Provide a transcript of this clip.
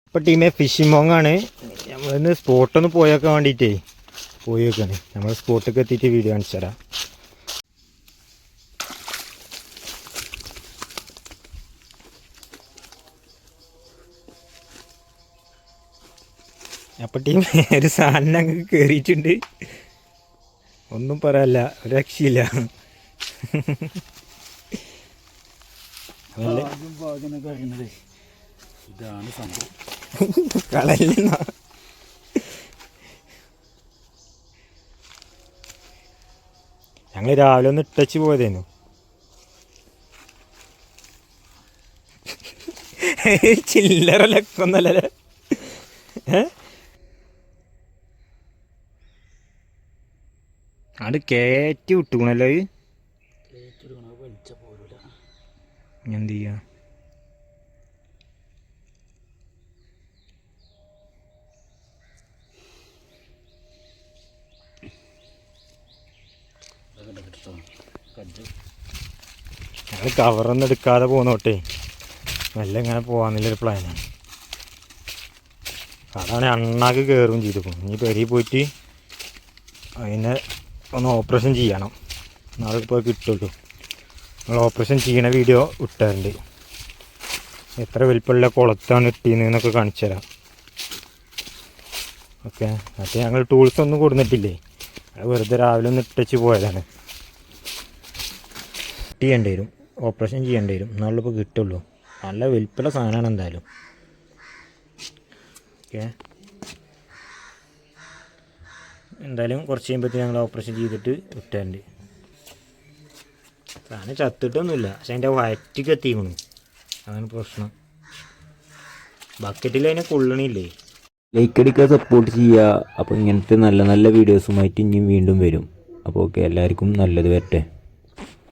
ഇപ്പോൾ ടീമേ ഫിഷിംഗ് മോങ്ങാണ്. നമ്മളിന്ന് സ്പോട്ടൊന്ന് പോയൊക്കെ വേണ്ടിയിട്ടേ പോയി വെക്കാണ്. നമ്മൾ സ്പോട്ടൊക്കെ എത്തിയിട്ട് വീഡിയോ കാണിച്ചു തരാം. അപ്പം ടീം ഒരു സാധനം അങ്ങ് കയറിയിട്ടുണ്ട്. ഒന്നും പറയാല്ല, ഒരു രക്ഷയില്ല. ഇതാണ് സംഭവം. കളയുന്ന ഞങ്ങൾ രാവിലെ ഒന്ന് ഇട്ടച്ച് പോയതേനു. ചില്ലറ ലക്കൊന്നല്ലേ. അത് കയറ്റി വിട്ടുക്കണല്ലോ. എന്ത് ചെയ്യാ? ഞങ്ങൾ കവറൊന്നും എടുക്കാതെ പോന്നോട്ടെ, മെല്ലെ ഇങ്ങനെ പോകാന്നുള്ളൊരു പ്ലാനാണ്. അതാണ് അണ്ണാക്ക് കയറുകയും ചെയ്തു പോകും. ഇനി പെരിയിൽ പോയിട്ട് അതിനെ ഒന്ന് ഓപ്പറേഷൻ ചെയ്യണം. നാളെ ഇപ്പോൾ കിട്ടുള്ളൂ. നമ്മൾ ഓപ്പറേഷൻ ചെയ്യണ വീഡിയോ ഇട്ടാറുണ്ട്. എത്ര വലിപ്പമുള്ള കുളത്താണ് ഇട്ടീന്നൊക്കെ കാണിച്ചു തരാം. ഓക്കെ, മറ്റേ ഞങ്ങൾ ടൂൾസ് ഒന്നും കൊടുത്തിട്ടില്ലേ, അത് വെറുതെ രാവിലെ ഒന്ന് ഇട്ടച്ച് പോയതാണ്. ചെയ്യേണ്ടി വരും, ഓപ്പറേഷൻ ചെയ്യേണ്ടി വരും, എന്നാലും ഇപ്പോൾ കിട്ടുള്ളൂ. നല്ല വലിപ്പമുള്ള സാധനമാണ് എന്തായാലും. ഓക്കെ, എന്തായാലും കുറച്ച് കഴിയുമ്പോഴത്തേക്ക് ഞങ്ങൾ ഓപ്പറേഷൻ ചെയ്തിട്ട് വിട്ടാറുണ്ട്. സാധനം ചത്തിട്ടൊന്നുമില്ല, പക്ഷെ അതിൻ്റെ വയറ്റിക്ക് എത്തിക്കണു, അതാണ് പ്രശ്നം. ബക്കറ്റിൽ അതിനെ കൊള്ളണില്ലേ. ലൈക്ക് അടിക്കുക, സപ്പോർട്ട് ചെയ്യുക. അപ്പോൾ ഇങ്ങനത്തെ നല്ല നല്ല വീഡിയോസുമായിട്ട് ഇനിയും വീണ്ടും വരും. അപ്പോൾ ഓക്കെ, എല്ലാവർക്കും നല്ലത് വരട്ടെ.